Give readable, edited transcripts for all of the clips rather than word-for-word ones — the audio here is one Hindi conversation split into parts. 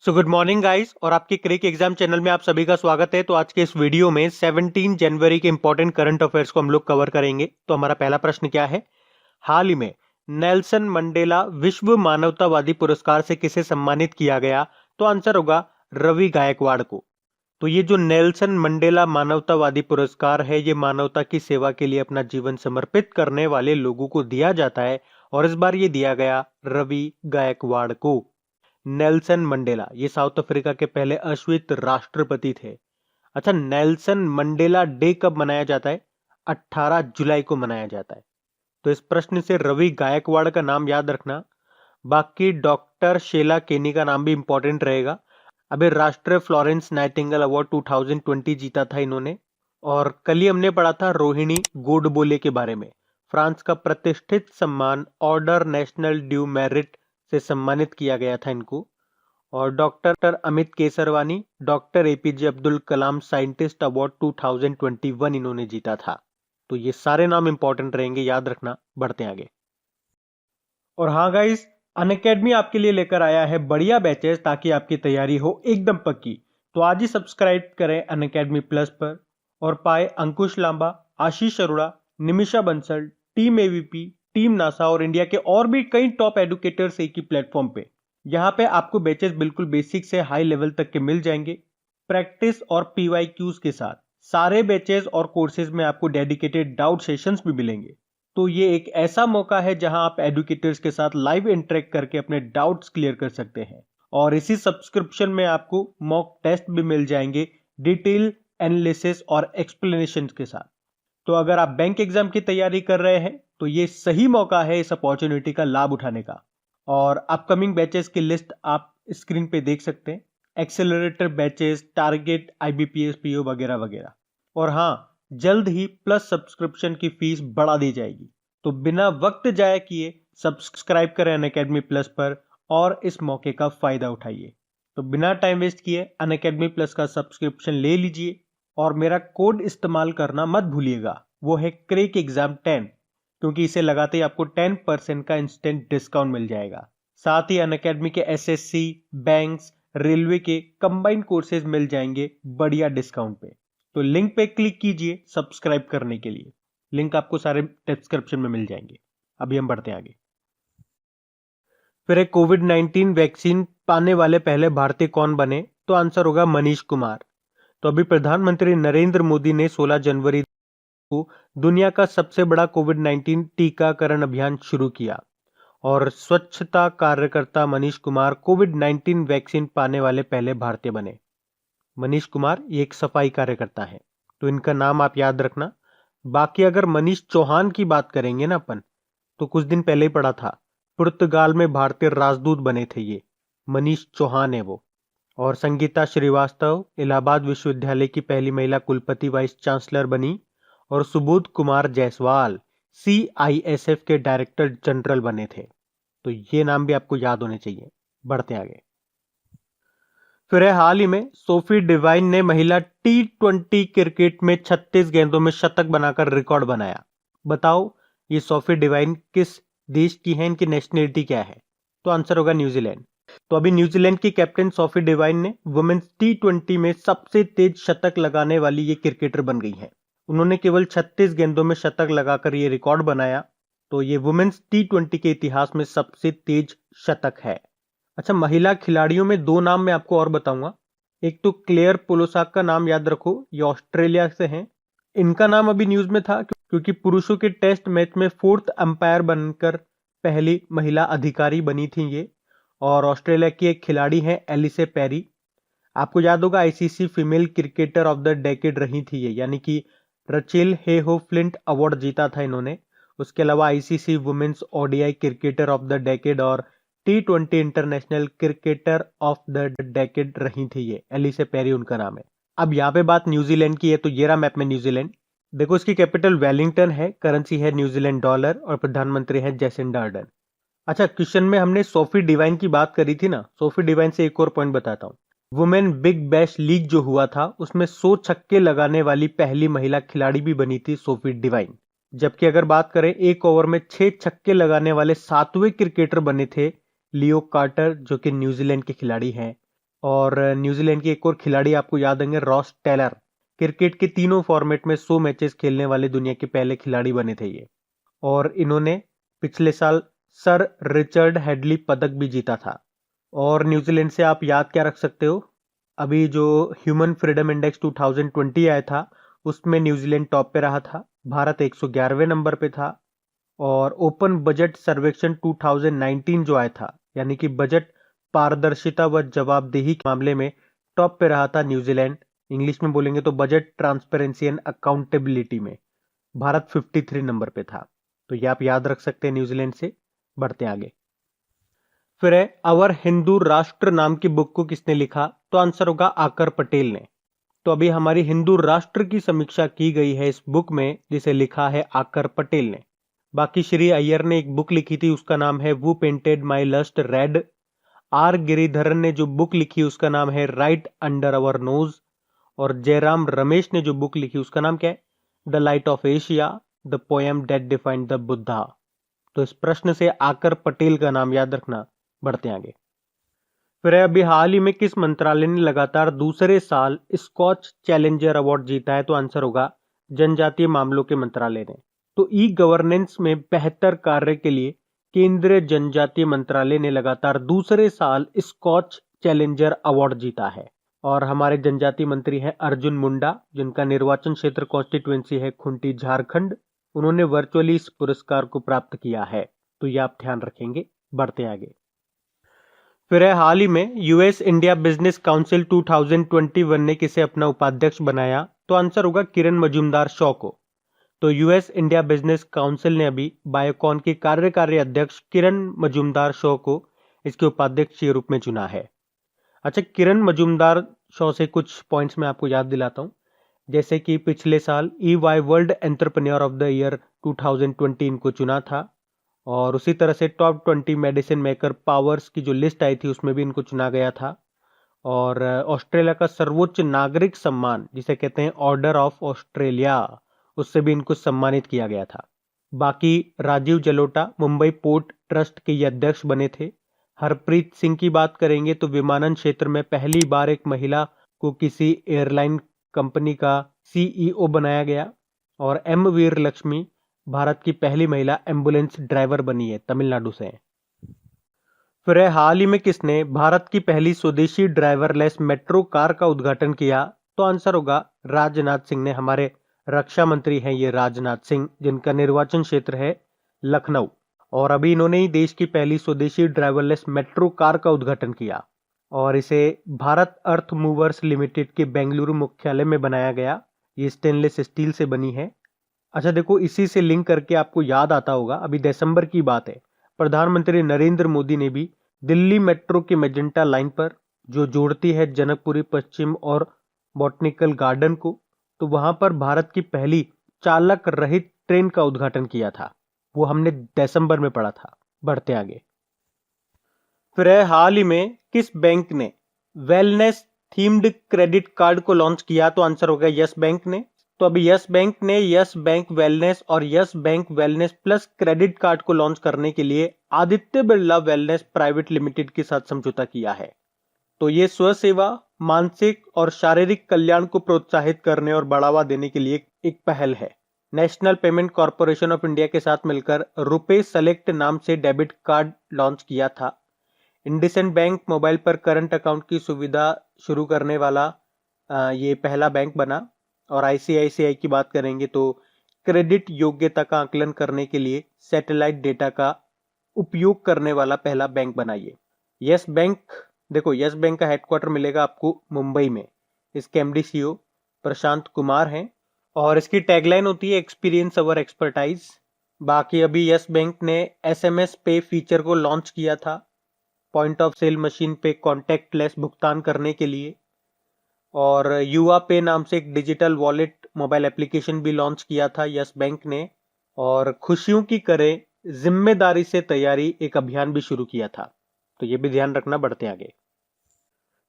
गुड मॉर्निंग गाइस और आपके क्रिक एग्जाम चैनल में आप सभी का स्वागत है। तो आज के इस वीडियो में 17 जनवरी के इंपॉर्टेंट करंट अफेयर्स को हम लोग कवर करेंगे। तो हमारा पहला प्रश्न क्या है? हाल ही में नेल्सन मंडेला विश्व मानवतावादी पुरस्कार से किसे सम्मानित किया गया? तो आंसर होगा रवि गायकवाड़ को। तो ये जो नेल्सन मंडेला मानवतावादी पुरस्कार है, ये मानवता की सेवा के लिए अपना जीवन समर्पित करने वाले लोगों को दिया जाता है और इस बार ये दिया गया रवि गायकवाड़ को। नेल्सन मंडेला ये साउथ अफ्रीका के पहले अश्वेत राष्ट्रपति थे। अच्छा, नेल्सन मंडेला डे कब मनाया जाता है? 18 जुलाई को मनाया जाता है। तो इस प्रश्न से रवि गायकवाड़ का नाम याद रखना। बाकी डॉक्टर शेला केनी का नाम भी इंपॉर्टेंट रहेगा। अभी राष्ट्रीय फ्लोरेंस नाइटिंगेल अवार्ड 2020 जीता था इन्होंने। और कल ही हमने पढ़ा था रोहिणी गोडबोले के बारे में। फ्रांस का प्रतिष्ठित सम्मान ऑर्डर नेशनल ड्यू मेरिट से सम्मानित किया गया था इनको। और doctor Amit Kesarwani doctor APJ Abdul Kalam scientist award 2021 इन्होंने जीता था। तो ये सारे नाम इंपॉर्टेंट रहेंगे, याद रखना। बढ़ते हैं आगे। और हाँ गाइस, अनअकैडमी आपके लिए लेकर आया है बढ़िया बैचेस ताकि आपकी तैयारी हो एकदम पक्की। तो आज ही सब्सक्राइब करें अनअकैडमी प्लस पर और पाए Ankush Lamba, Ashish Arora, Nimisha Bansal, team AVP, team NASA और इंडिया के और भी कई टॉप एडुकेटर्स एक ही प्लेटफॉर्म पे। यहाँ पे आपको बैचेस बिल्कुल बेसिक से हाई लेवल तक के मिल जाएंगे, प्रैक्टिस और पीवाईक्यूज के साथ। सारे बैचेस और कोर्सेज में आपको डेडिकेटेड डाउट सेशंस भी मिलेंगे। तो ये एक ऐसा मौका है जहां आप एडुकेटर्स के साथ लाइव इंटरेक्ट करके अपने डाउट्स क्लियर कर सकते हैं। और इसी सब्सक्रिप्शन में आपको मॉक टेस्ट भी मिल जाएंगे डिटेल एनालिसिस और एक्सप्लेनेशन के साथ। तो अगर आप बैंक एग्जाम की तैयारी कर रहे हैं तो ये सही मौका है इस अपॉर्चुनिटी का लाभ उठाने का। और अपकमिंग बैचेस की लिस्ट आप स्क्रीन पे देख सकते हैं। Accelerator batches, target, IBPS, PO वगैरह वगैरह। और हाँ, जल्द ही प्लस सब्सक्रिप्शन की फीस बढ़ा दी जाएगी। तो बिना वक्त जाया किए सब्सक्राइब करें अनअकैडमी प्लस पर और इस मौके का फायदा उठाइए। तो बिना टाइम वेस्ट किए अनअकैडमी प्लस का सब्सक्रिप्शन ले लीजिए और मेरा कोड इस्तेमाल करना मत भूलिएगा, वो है क्रेक एग्जाम 10, क्योंकि इसे लगाते ही आपको 10% का इंस्टेंट डिस्काउंट मिल जाएगा। साथ ही अनअकैडमी के एसएससी, बैंक्स, रेलवे के कंबाइंड कोर्सेज मिल जाएंगे बढ़िया डिस्काउंट पे। तो लिंक पे क्लिक कीजिए सब्सक्राइब करने के लिए। लिंक आपको सारे डिस्क्रिप्शन में मिल जाएंगे। अभी हम बढ़ते हैं आगे। फिर एक कोविड-19 वैक्सीन पाने वाले पहले भारतीय कौन बने? तो आंसर होगा मनीष कुमार। तो अभी प्रधानमंत्री नरेंद्र मोदी ने 16 जनवरी को दुनिया का सबसे बड़ा कोविड-19 टीकाकरण अभियान शुरू किया और स्वच्छता कार्यकर्ता मनीष कुमार कोविड-19 वैक्सीन पाने वाले पहले भारतीय बने। मनीष कुमार ये एक सफाई कार्यकर्ता है, तो इनका नाम आप याद रखना। बाकी अगर मनीष चौहान की बात करेंगे ना अपन, तो कुछ दिन पहले ही पढ़ा था, पुर्तगाल में भारतीय राजदूत बने थे ये। मनीष चौहान है वो। और संगीता श्रीवास्तव इलाहाबाद विश्वविद्यालय की पहली महिला कुलपति वाइस चांसलर बनी। और सुबोध कुमार जायसवाल CISF के डायरेक्टर जनरल बने थे। तो ये नाम भी आपको याद होने चाहिए। बढ़ते आगे। फिर हाल ही में सोफी डिवाइन ने महिला T20 क्रिकेट में 36 गेंदों में शतक बनाकर रिकॉर्ड बनाया। बताओ ये सोफी डिवाइन किस देश की है, इनकी नेशनलिटी क्या है? तो आंसर होगा न्यूजीलैंड। तो अभी न्यूजीलैंड की कैप्टन सोफी डिवाइन ने वुमेन्स T20 में सबसे तेज शतक लगाने वाली ये क्रिकेटर बन गई हैं। उन्होंने केवल 36 गेंदों में शतक लगाकर ये रिकॉर्ड बनाया। तो ये वुमेन्स T20 के इतिहास में सबसे तेज शतक है। अच्छा, महिला खिलाड़ियों में दो नाम मैं आपको और बताऊंगा। एक तो क्लेयर पोलोसाक का नाम याद रखो, ये ऑस्ट्रेलिया से हैं। इनका नाम अभी न्यूज में था क्योंकि पुरुषों के टेस्ट मैच में 4th अंपायर बनकर पहली महिला अधिकारी बनी थी ये। और ऑस्ट्रेलिया की एक खिलाड़ी हैं एलिसे पेरी। आपको याद होगा ICC female cricketer of the decade रही थी ये, यानी कि रचेल हेहो फ्लिंट अवार्ड जीता था इन्होंने। उसके अलावा ICC women's ODI cricketer of the decade और T20 international cricketer of the decade रही थी ये। एलिसे पेरी उनका नाम है। अब यहाँ पे बात न्यूजीलैंड की है, तो ये रहा मैप में न्यूजीलैंड। देखो इसकी कैपिटल वेलिंगटन है, करेंसी है न्यूजीलैंड डॉलर और प्रधानमंत्री है जैसिंडा अर्डन। अच्छा, क्वेश्चन में हमने सोफी डिवाइन की बात करी थी ना, सोफी डिवाइन से एक और पॉइंट बताता हूँ। वुमेन बिग बैश लीग जो हुआ था उसमें 100 छक्के लगाने वाली पहली महिला खिलाड़ी भी बनी थी सोफी डिवाइन। जबकि अगर बात करें एक ओवर में 6 छक्के लगाने वाले 7वें क्रिकेटर बने थे लियो कार्टर, जो कि न्यूजीलैंड के खिलाड़ी हैं। और न्यूजीलैंड के एक और खिलाड़ी आपको याद होंगे, रॉस टेलर। क्रिकेट के तीनों फॉर्मेट में 100 मैचेस खेलने वाले दुनिया के पहले खिलाड़ी बने थे ये। और इन्होंने पिछले साल सर रिचर्ड हेडली पदक भी जीता था। और न्यूजीलैंड से आप याद क्या रख सकते हो, अभी जो ह्यूमन फ्रीडम इंडेक्स 2020 आया था उसमें न्यूजीलैंड टॉप पे रहा था, भारत 111वें नंबर पे था। और ओपन बजट सर्वेक्षण 2019 जो आया था, यानी कि बजट पारदर्शिता व जवाबदेही के मामले में टॉप पे रहा था न्यूजीलैंड। इंग्लिश में बोलेंगे तो बजट ट्रांसपेरेंसी एंड अकाउंटेबिलिटी में भारत 53 नंबर पे था। तो ये आप याद रख सकते हैं न्यूजीलैंड से। बढ़ते हैं आगे। फिर है अवर हिंदू राष्ट्र नाम की बुक को किसने लिखा, तो आंसर होगा आकर पटेल ने। तो अभी हमारी हिंदू राष्ट्र की समीक्षा की गई है इस बुक में, जिसे लिखा है आकर पटेल ने। बाकी श्री अय्यर ने एक बुक लिखी थी, उसका नाम है वो painted my lust red. R Giridharan ने जो बुक लिखी उसका नाम है राइट अंडर अवर नोज। और जयराम रमेश ने जो बुक लिखी उसका नाम क्या है, the light of Asia, the poem that defined the Buddha. तो इस प्रश्न से आकर पटेल का नाम याद रखना। बढ़ते आगे। फिर अभी हाल ही में किस मंत्रालय ने लगातार दूसरे साल स्कॉच चैलेंजर अवार्ड जीता है, तो आंसर होगा जनजातीय मामलों के मंत्रालय ने। तो ई गवर्नेंस में बेहतर कार्य के लिए केंद्रीय जनजातीय मंत्रालय ने लगातार दूसरे साल स्कॉच चैलेंजर अवार्ड जीता है। और हमारे जनजातीय मंत्री हैं अर्जुन मुंडा, जिनका निर्वाचन क्षेत्र कॉन्स्टिट्यूएंसी है खुंटी झारखंड। उन्होंने वर्चुअली इस पुरस्कार को प्राप्त किया है, तो ये आप ध्यान रखेंगे। बढ़ते आगे। फिर है हाल ही में यूएस इंडिया बिजनेस काउंसिल 2021 ने किसे अपना उपाध्यक्ष बनाया, तो आंसर होगा किरण मजूमदार शॉ को। तो यूएस इंडिया बिजनेस काउंसिल ने अभी बायोकॉन के कार्यकारी अध्यक्ष किरण मजूमदार शॉ को इसके उपाध्यक्ष के रूप में चुना है। अच्छा, किरण मजूमदार शॉ से कुछ पॉइंट्स मैं आपको याद दिलाता हूं, जैसे कि पिछले साल EY world entrepreneur of the year 2020 इनको चुना था। और उसी तरह से टॉप 20 मेडिसिन मेकर पावर्स की जो लिस्ट आई थी उसमें भी इनको चुना गया था। और ऑस्ट्रेलिया का सर्वोच्च नागरिक सम्मान जिसे कहते हैं ऑर्डर ऑफ ऑस्ट्रेलिया, उससे भी इनको सम्मानित किया गया था। बाकी राजीव जलोटा मुंबई पोर्ट ट्रस्ट के ये अध्यक्ष बने थे। हरप्रीत सिंह की बात करेंगे तो विमानन क्षेत्र में पहली बार एक महिला को किसी एयरलाइन कंपनी का CEO बनाया गया। और M वीर लक्ष्मी भारत की पहली महिला एम्बुलेंस ड्राइवर बनी है, तमिलनाडु से। फिर हाल ही में किसने भारत की पहली स्वदेशी ड्राइवरलेस मेट्रो कार का उद्घाटन किया, तो आंसर होगा राजनाथ सिंह ने। हमारे रक्षा मंत्री हैं ये राजनाथ सिंह, जिनका निर्वाचन क्षेत्र है लखनऊ। और अभी इन्होंने ही देश की पहली स्वदेशी ड्राइवरलेस मेट्रो कार का उद्घाटन किया। और इसे भारत अर्थ मूवर्स लिमिटेड के बेंगलुरु मुख्यालय में बनाया गया। ये स्टेनलेस स्टील से बनी है। अच्छा देखो, इसी से लिंक करके आपको याद आता होगा, अभी दिसंबर की बात है, प्रधानमंत्री नरेंद्र मोदी ने भी दिल्ली मेट्रो के मेजेंटा लाइन पर जो जोड़ती है जनकपुरी पश्चिम और बॉटनिकल गार्डन को, तो वहां पर भारत की पहली चालक रहित ट्रेन का उद्घाटन किया था। वो हमने दिसंबर में पढ़ा था। बढ़ते आगे। फिर हाल ही में किस बैंक ने वेलनेस थीम्ड क्रेडिट कार्ड को लॉन्च किया, तो आंसर होगा यस बैंक ने। तो अभी यस बैंक ने यस बैंक वेलनेस और yes bank wellness plus credit card को लॉन्च करने के लिए Aditya Birla wellness private limited के साथ समझौता किया है। तो ये स्वसेवा, मानसिक और शारीरिक कल्याण को प्रोत्साहित करने और बढ़ावा देने के लिए एक पहल है। National payment corporation of India के साथ मिलकर रुपे सेलेक्ट नाम से डेबिट कार्ड लॉन्च किया था। इंडसइंड बैंक मोबाइल पर करंट अकाउंट की सुविधा शुरू करने वाला ये पहला बैंक बना। और ICICI की बात करेंगे तो क्रेडिट योग्यता का आकलन करने के लिए सैटेलाइट डेटा का उपयोग करने वाला पहला बैंक बना ये। यस बैंक, देखो यस बैंक का हेडक्वार्टर मिलेगा आपको मुंबई में। इसके MD CEO प्रशांत कुमार हैं और इसकी टैगलाइन होती है एक्सपीरियंस अवर एक्सपर्टाइज। बाकी अभी यस बैंक ने SMS पे फीचर को लॉन्च किया था, पॉइंट ऑफ सेल मशीन पे कॉन्टैक्टलेस भुगतान करने के लिए। और युवा पे नाम से एक डिजिटल वॉलेट मोबाइल एप्लीकेशन भी लॉन्च किया था यस बैंक ने। और खुशियों की करें जिम्मेदारी से तैयारी एक अभियान भी शुरू किया था, तो ये भी ध्यान रखना। बढ़ते आगे।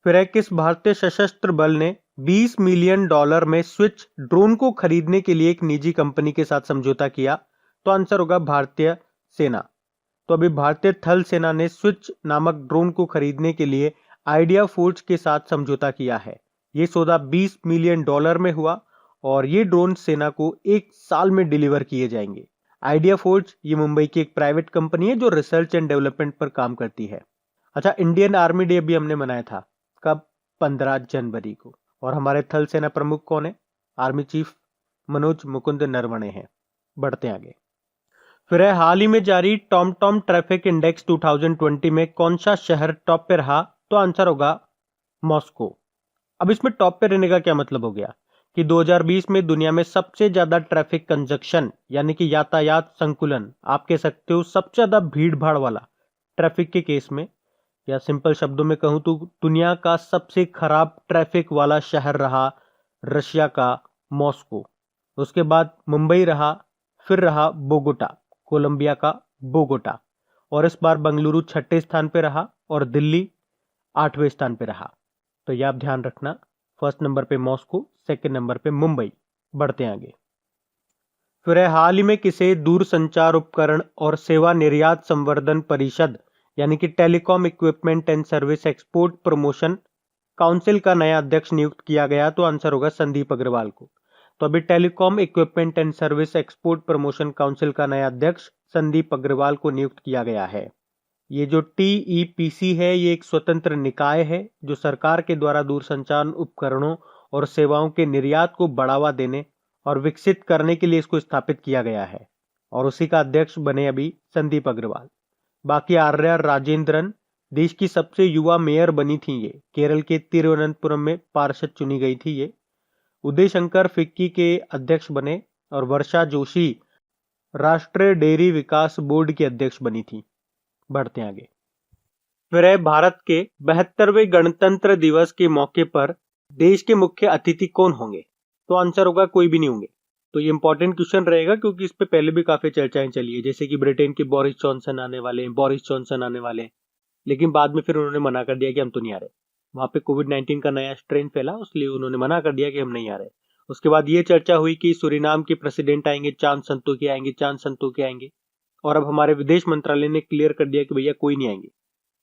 फिर किस भारतीय सशस्त्र बल ने $20 मिलियन में स्विच ड्रोन को खरीदने के लिए एक निजी कंपनी के साथ समझौता किया, तो आंसर होगा भारतीय सेना। तो अभी भारतीय थल सेना ने स्विच नामक ड्रोन को खरीदने के लिए आइडिया फूड्स के साथ समझौता किया है। ये सौदा $20 मिलियन में हुआ और ये ड्रोन सेना को 1 साल में डिलीवर किए जाएंगे। आइडिया फूड्स ये मुंबई की एक प्राइवेट कंपनी है जो रिसर्च एंड डेवलपमेंट पर काम करती है। अच्छा, इंडियन आर्मी डे भी हमने मनाया था, कब? 15 जनवरी को। और हमारे थल सेना प्रमुख कौन है? आर्मी चीफ मनोज मुकुंद नरवणे हैं। बढ़ते आगे। फिर है हाल ही में जारी टॉमटॉम ट्रैफिक इंडेक्स 2020 में कौन सा शहर टॉप पे रहा? तो आंसर होगा मॉस्को। अब इसमें टॉप पे रहने का क्या मतलब हो गया कि 2020 में दुनिया में सबसे ज्यादा ट्रैफिक कंजक्शन यानी कि यातायात संकुलन, आप कह सकते हो सबसे ज्यादा भीड़ भाड़ वाला ट्रैफिक के केस में, या सिंपल शब्दों में कहूं तो दुनिया का सबसे खराब ट्रैफिक वाला शहर रहा रशिया का मॉस्को। उसके बाद मुंबई रहा, फिर रहा बोगोटा, कोलंबिया का बोगोटा, और इस बार बेंगलुरु 6ठे स्थान पे रहा और दिल्ली 8वें स्थान पे रहा। तो ये आप ध्यान रखना, फर्स्ट नंबर पे मॉस्को, सेकंड नंबर पे मुंबई। बढ़ते आगे। फिर है हाल ही में किसे दूरसंचार उपकरण और सेवा निर्यात संवर्धन परिषद यानी कि telecom equipment and service export promotion council का नया अध्यक्ष नियुक्त किया गया? तो आंसर होगा संदीप अग्रवाल को। तो अभी telecom equipment and service export promotion council का नया अध्यक्ष संदीप अग्रवाल को नियुक्त किया गया है। ये जो TEPC है ये एक स्वतंत्र निकाय है जो सरकार के द्वारा दूरसंचार उपकरणों और सेवाओं के निर्यात को बढ़ावा देने और विकसित करने के लिए इसको स्थापित किया गया है, और उसी का अध्यक्ष बने अभी संदीप अग्रवाल। बाकी आर्या राजेंद्रन देश की सबसे युवा मेयर बनी थी। ये केरल के तिरुवनंतपुरम में पार्षद चुनी गई थी। ये उदय शंकर फिक्की के अध्यक्ष बने और वर्षा जोशी राष्ट्रीय डेयरी विकास बोर्ड की अध्यक्ष बनी थी। बढ़ते आगे। फिर है भारत के 72वें गणतंत्र दिवस के मौके पर देश के मुख्य अतिथि कौन होंगे? तो आंसर होगा कोई भी नहीं होंगे। तो ये इंपॉर्टेंट क्वेश्चन रहेगा क्योंकि इस पे पहले भी काफी चर्चाएं चली है, जैसे कि ब्रिटेन के बोरिस जॉनसन आने वाले हैं, लेकिन बाद में फिर उन्होंने मना कर दिया कि हम तो नहीं आ रहे। वहां पे कोविड-19 का नया स्ट्रेन फैला, इसलिए उन्होंने मना कर दिया कि हम नहीं आ रहे। उसके बाद ये चर्चा हुई कि सुरीनाम के प्रेसिडेंट आएंगे, चांद संतोखी आएंगे, और अब हमारे विदेश मंत्रालय ने क्लियर कर दिया कि भैया कोई नहीं आएंगे,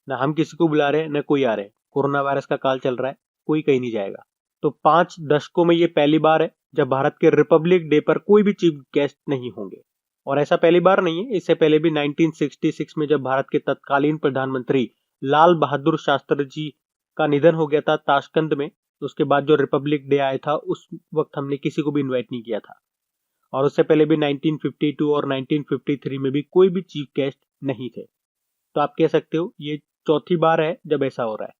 ना हम किसी को बुला रहे हैं, ना कोई आ रहे हैं। कोरोना वायरस का काल चल रहा है, कोई कहीं नहीं जाएगा। तो 5 दशकों में ये पहली बार है जब भारत के रिपब्लिक डे पर कोई भी चीफ गेस्ट नहीं होंगे, और ऐसा पहली बार नहीं है, इससे पहले भी 1966 में जब भारत के तत्कालीन प्रधानमंत्री लाल बहादुर शास्त्री जी का निधन हो गया था ताशकंद में, उसके बाद जो रिपब्लिक डे आया था उस वक्त हमने किसी को भी इन्वाइट नहीं किया था, और उससे पहले भी 1952 और 1953 में भी कोई भी चीफ गेस्ट नहीं थे। तो आप कह सकते हो ये चौथी बार है जब ऐसा हो रहा है।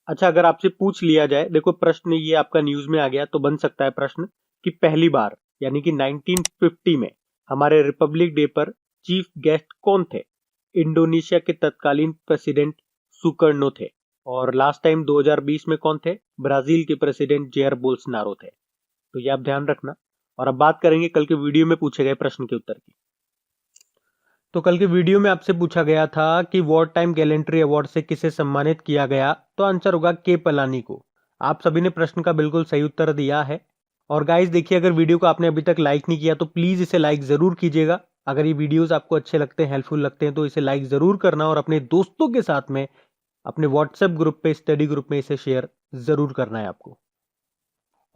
अच्छा, अगर आपसे पूछ लिया जाए, देखो प्रश्न ये आपका न्यूज में आ गया तो बन सकता है प्रश्न कि पहली बार यानी कि 1950 में हमारे रिपब्लिक डे पर चीफ गेस्ट कौन थे? इंडोनेशिया के तत्कालीन प्रेसिडेंट सुकर्नो थे, और लास्ट टाइम 2020 में कौन थे? ब्राजील के प्रेसिडेंट जेयर बोल्सोनारो थे। तो ये आप ध्यान रखना। और अब बात करेंगे कल के वीडियो में पूछे गए प्रश्न के उत्तर की। तो कल के वीडियो में आपसे पूछा गया था कि वॉर टाइम गैलेंट्री अवार्ड से किसे सम्मानित किया गया? तो आंसर होगा के पलानी को। आप सभी ने प्रश्न का बिल्कुल सही उत्तर दिया है। और गाइस देखिए, अगर वीडियो को आपने अभी तक लाइक नहीं किया तो प्लीज इसे लाइक जरूर कीजिएगा। अगर ये वीडियोस आपको अच्छे लगते हैं, हेल्पफुल लगते हैं, तो इसे लाइक जरूर करना, और अपने दोस्तों के साथ में अपने व्हाट्सएप ग्रुप पे, स्टडी ग्रुप में इसे शेयर जरूर करना है आपको।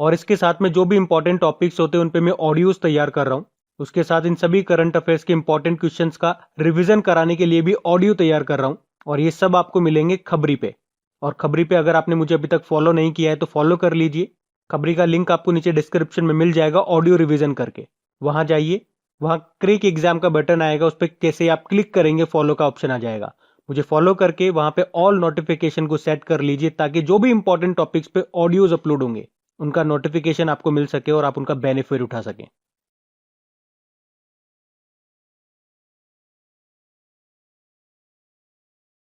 और इसके साथ में जो भी इंपॉर्टेंट टॉपिक्स होते हैं उन पे मैं ऑडियोज तैयार कर रहा हूं। उसके साथ इन सभी करंट अफेयर्स के इंपॉर्टेंट क्वेश्चंस का रिवीजन कराने के लिए भी ऑडियो तैयार कर रहा हूं, और ये सब आपको मिलेंगे खबरी पे। और खबरी पे अगर आपने मुझे अभी तक फॉलो नहीं किया है तो फॉलो कर लीजिए। खबरी का लिंक आपको नीचे डिस्क्रिप्शन में मिल जाएगा, ऑडियो रिवीजन करके वहां जाइए। वहां क्रिक एग्जाम का बटन आएगा, उस पर कैसे आप क्लिक करेंगे फॉलो का ऑप्शन आ जाएगा। मुझे फॉलो करके वहां पे ऑल नोटिफिकेशन को सेट कर लीजिए, ताकि जो भी इंपॉर्टेंट टॉपिक्स पे ऑडियोज अपलोड होंगे उनका नोटिफिकेशन आपको मिल सके और आप उनका बेनिफिट उठा सकें।